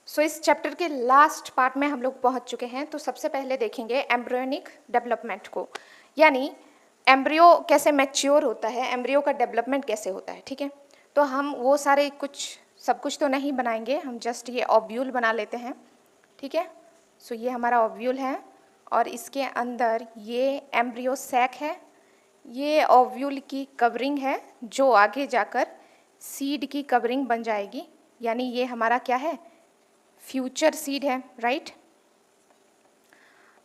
सो इस चैप्टर के last part में हम लोग पहुंच चुके हैं। तो सबसे पहले देखेंगे एम्ब्रियोनिक डेवलपमेंट को, यानी एम्ब्रियो कैसे मैच्योर होता है, एम्ब्रियो का डेवलपमेंट कैसे होता है। ठीक है, तो हम वो सारे सब कुछ तो नहीं बनाएंगे, हम जस्ट ये ओव्यूल बना लेते हैं। ठीक है, सो ये हमारा ओव्यूल है और इसके अंदर ये एम्ब्रियो सैक है, ये ओव्यूल की कवरिंग है जो आगे जाकर सीड की कवरिंग बन जाएगी, यानी ये हमारा क्या है, फ्यूचर सीड है। राइट,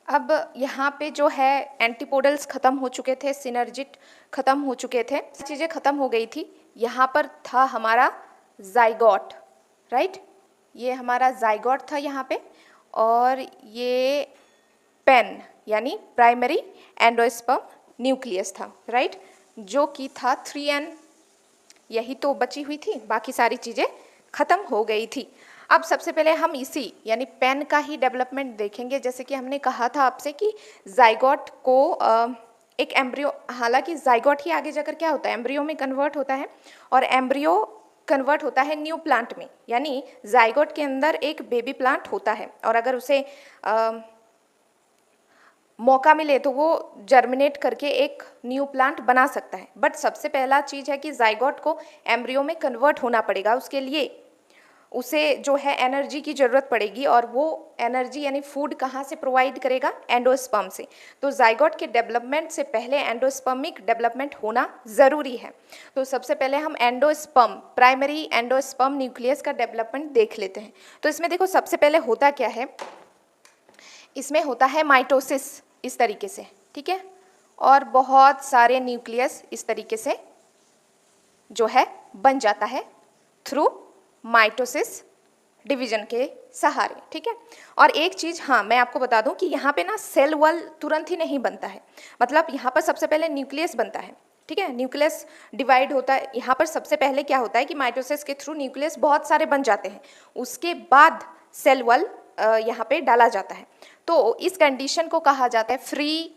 अब यहाँ पे जो है एंटीपोडल्स ख़त्म हो चुके थे, सिनर्जिट ख़त्म हो चुके थे, चीज़ें ख़त्म हो गई थी। यहाँ पर था हमारा जाइगोट। राइट, ये हमारा जाइगोट था यहाँ पे, और ये पेन यानी प्राइमरी एंडोस्पर्म न्यूक्लियस था। राइट, जो कि था 3n, यही तो बची हुई थी, बाकी सारी चीज़ें ख़त्म हो गई थी। अब सबसे पहले हम इसी यानी पेन का ही डेवलपमेंट देखेंगे। जैसे कि हमने कहा था आपसे कि जाइगोट को एक एम्ब्रियो, हालांकि जाइगोट ही आगे जाकर क्या होता है, एम्ब्रियो में कन्वर्ट होता है, और एम्ब्रियो कन्वर्ट होता है न्यू प्लांट में, यानी जाइगोट के अंदर एक बेबी प्लांट होता है, और अगर उसे मौका मिले तो वो जर्मिनेट करके एक न्यू प्लांट बना सकता है। बट सबसे पहला चीज़ है कि जाइगोट को एम्ब्रियो में कन्वर्ट होना पड़ेगा, उसके लिए उसे जो है एनर्जी की ज़रूरत पड़ेगी, और वो एनर्जी यानी फूड कहाँ से प्रोवाइड करेगा, एंडोस्पर्म से। तो जाइगोट के डेवलपमेंट से पहले एंडोस्पर्मिक डेवलपमेंट होना ज़रूरी है। तो सबसे पहले हम एंडोस्पर्म, प्राइमरी एंडोस्पर्म न्यूक्लियस का डेवलपमेंट देख लेते हैं। तो इसमें देखो सबसे पहले होता क्या है, इसमें होता है माइटोसिस इस तरीके से। ठीक है, और बहुत सारे न्यूक्लियस इस तरीके से जो है बन जाता है थ्रू माइटोसिस डिवीजन के सहारे। ठीक है, और एक चीज़ हाँ मैं आपको बता दूं कि यहाँ पे ना सेल वॉल तुरंत ही नहीं बनता है, मतलब यहाँ पर सबसे पहले न्यूक्लियस बनता है। ठीक है, न्यूक्लियस डिवाइड होता है, यहाँ पर सबसे पहले क्या होता है कि माइटोसिस के थ्रू न्यूक्लियस बहुत सारे बन जाते हैं, उसके बाद सेल वॉल यहाँ पे डाला जाता है। तो इस कंडीशन को कहा जाता है फ्री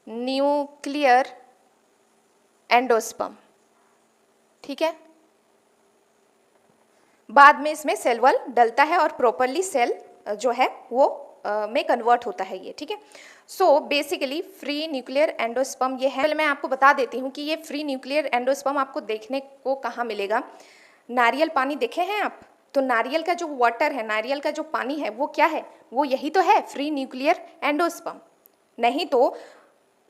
न्यूक्लियर एंडोस्पर्म। ठीक है, बाद में इसमें सेल वॉल डलता है और प्रॉपरली सेल जो है वो में कन्वर्ट होता है ये। ठीक है, so basically free nuclear endosperm ये है। पहले मैं आपको बता देती हूँ कि ये फ्री न्यूक्लियर एंडोस्पर्म आपको देखने को कहाँ मिलेगा। नारियल पानी देखे हैं आप, तो नारियल का जो वाटर है, नारियल का जो पानी है वो क्या है, वो यही तो है फ्री न्यूक्लियर एंडोस्पर्म। नहीं तो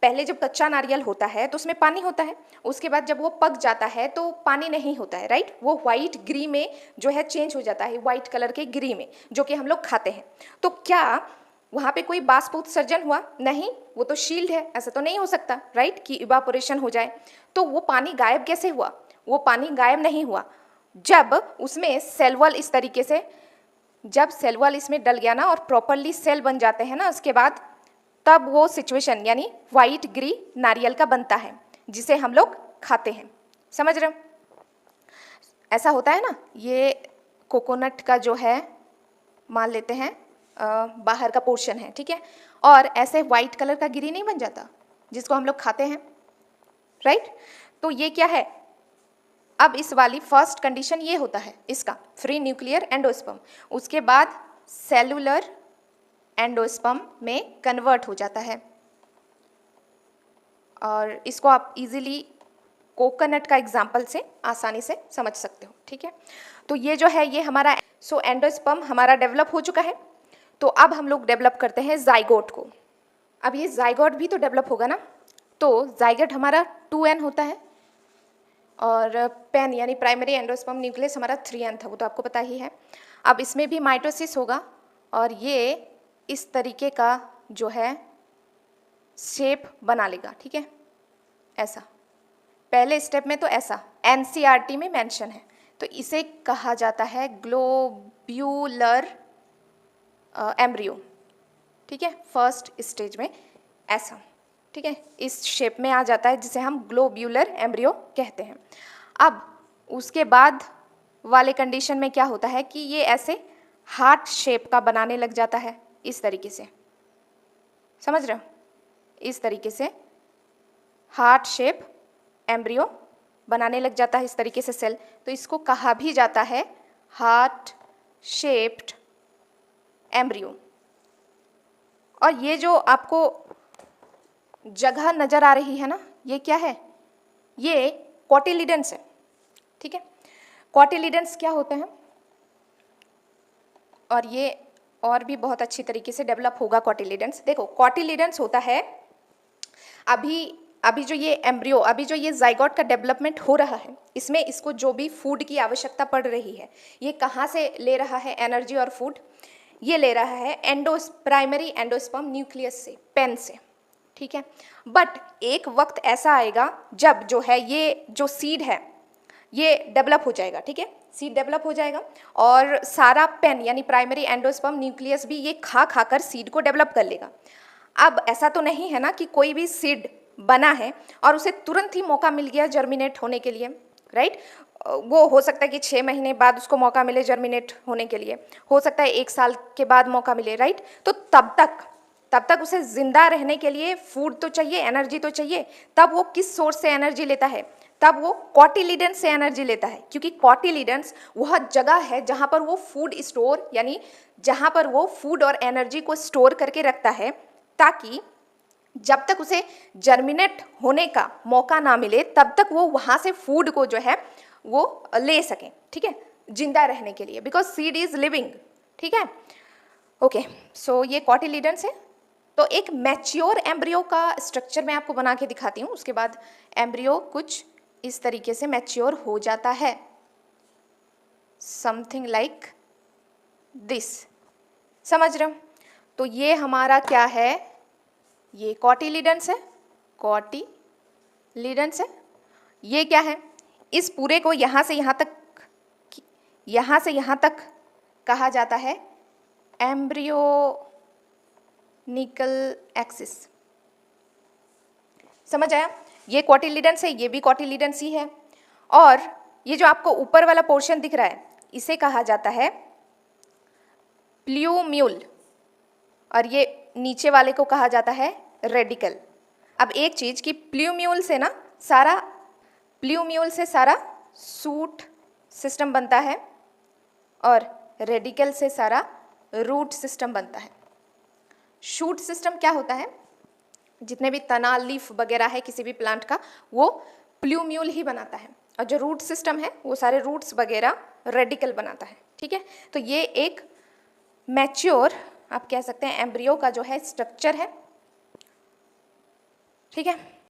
पहले जब कच्चा नारियल होता है तो उसमें पानी होता है, उसके बाद जब वो पक जाता है तो पानी नहीं होता है। राइट, वो वाइट ग्री में जो है चेंज हो जाता है, वाइट कलर के ग्री में, जो कि हम लोग खाते हैं। तो क्या वहाँ पे कोई बाष्प उत्सर्जन हुआ? नहीं, वो तो शील्ड है, ऐसा तो नहीं हो सकता राइट कि इवापोरेशन हो जाए। तो वो पानी गायब कैसे हुआ? वो पानी गायब नहीं हुआ, जब उसमें सेल वॉल इस तरीके से, जब सेल वॉल इसमें डल गया ना और प्रॉपरली सेल बन जाते हैं ना, उसके बाद तब वो सिचुएशन यानी वाइट ग्री नारियल का बनता है, जिसे हम लोग खाते हैं। समझ रहे हो? ऐसा होता है ना, ये कोकोनट का जो है मान लेते हैं बाहर का पोर्शन है, ठीक है, और ऐसे वाइट कलर का गिरी नहीं बन जाता जिसको हम लोग खाते हैं। राइट, तो ये क्या है, अब इस वाली फर्स्ट कंडीशन ये होता है इसका फ्री न्यूक्लियर एंडोस्पर्म, उसके बाद सेलुलर एंडोस्पर्म में कन्वर्ट हो जाता है। और इसको आप इजीली कोकोनट का एग्जाम्पल से आसानी से समझ सकते हो। ठीक है, तो ये जो है ये हमारा एंडोस्पर्म हमारा डेवलप हो चुका है। तो अब हम लोग डेवलप करते हैं जाइगोट को। अब ये जाइगोट भी तो डेवलप होगा ना, तो जाइगोट हमारा 2n होता है, और पेन यानी प्राइमरी एंडोस्पर्म न्यूक्लियस हमारा 3n था, वो तो आपको पता ही है। अब इसमें भी माइटोसिस होगा, और ये इस तरीके का जो है शेप बना लेगा। ठीक है, ऐसा पहले स्टेप में तो ऐसा एनसीईआरटी में मेंशन है, तो इसे कहा जाता है ग्लोब्यूलर एम्ब्रियो। ठीक है, फर्स्ट स्टेज में ऐसा, ठीक है, इस शेप में आ जाता है, जिसे हम ग्लोब्यूलर एम्ब्रियो कहते हैं। अब उसके बाद वाले कंडीशन में क्या होता है कि ये ऐसे हार्ट शेप का बनाने लग जाता है, इस तरीके से। समझ रहे हो? इस तरीके से हार्ट शेप एम्ब्रियो बनाने लग जाता है, इस तरीके से सेल, तो इसको कहा भी जाता है हार्ट शेप्ड एम्ब्रियो। और ये जो आपको जगह नजर आ रही है ना, ये क्या है? ये कॉटिलिडन्स है, ठीक है। कॉटिलिडन्स क्या होते हैं, और ये और भी बहुत अच्छी तरीके से डेवलप होगा कॉटिलिडन्स। देखो कॉटिलिडन्स होता है, अभी जो ये एम्ब्रियो, अभी जो ये जाइगोट का डेवलपमेंट हो रहा है, इसमें इसको जो भी फूड की आवश्यकता पड़ रही है, ये कहाँ से ले रहा है एनर्जी और फूड? ये ले रहा है प्राइमरी एंडोस्पर्म न्यूक्लियस से, पेन से, ठीक है। बट एक वक्त ऐसा आएगा जब जो है ये जो सीड है ये डेवलप हो जाएगा, ठीक है, सीड डेवलप हो जाएगा और सारा पेन यानी प्राइमरी एंडोस्पर्म न्यूक्लियस भी ये खा कर सीड को डेवलप कर लेगा। अब ऐसा तो नहीं है ना कि कोई भी सीड बना है और उसे तुरंत ही मौका मिल गया जर्मिनेट होने के लिए, राइट। वो हो सकता है कि 6 महीने बाद उसको मौका मिले जर्मिनेट होने के लिए, हो सकता है 1 साल के बाद मौका मिले, राइट। तो तब तक उसे जिंदा रहने के लिए फूड तो चाहिए, एनर्जी तो चाहिए। तब वो किस सोर्स से एनर्जी लेता है? तब वो कॉटिलिडन्स से एनर्जी लेता है, क्योंकि कॉटिलिडन्स वह जगह है जहां पर वो फूड स्टोर, यानी जहां पर वो फूड और एनर्जी को स्टोर करके रखता है, ताकि जब तक उसे जर्मिनेट होने का मौका ना मिले तब तक वो वहां से फूड को जो है वो ले सकें, ठीक है, जिंदा रहने के लिए, बिकॉज सीड इज लिविंग, ठीक है। ओके, सो ये कॉटिलिडन्स है। तो एक मैच्योर एम्ब्रियो का स्ट्रक्चर मैं आपको बना के दिखाती हूँ, उसके बाद एम्ब्रियो कुछ इस तरीके से मैच्योर हो जाता है, समथिंग लाइक दिस, समझ रहे हो? तो ये हमारा क्या है? ये कॉटिलिडन्स है, कॉटिलिडन्स है। ये क्या है? इस पूरे को यहाँ से यहाँ तक कहा जाता है एम्ब्रियोनिकल एक्सिस। समझ आया? ये कॉटिलिडन्स है, ये भी कॉटिलिडन्स ही है। और ये जो आपको ऊपर वाला पोर्शन दिख रहा है, इसे कहा जाता है प्ल्यूम्यूल, और ये नीचे वाले को कहा जाता है रेडिकल। अब एक चीज कि प्ल्यूम्यूल से सारा सूट सिस्टम बनता है और रेडिकल से सारा रूट सिस्टम बनता है। शूट सिस्टम क्या होता है? जितने भी तना, लीफ वगैरह है किसी भी प्लांट का, वो प्ल्यूम्यूल ही बनाता है, और जो रूट सिस्टम है वो सारे रूट्स वगैरह रेडिकल बनाता है, ठीक है। तो ये एक मैच्योर, आप कह सकते हैं, एम्ब्रियो का जो है स्ट्रक्चर है, ठीक है।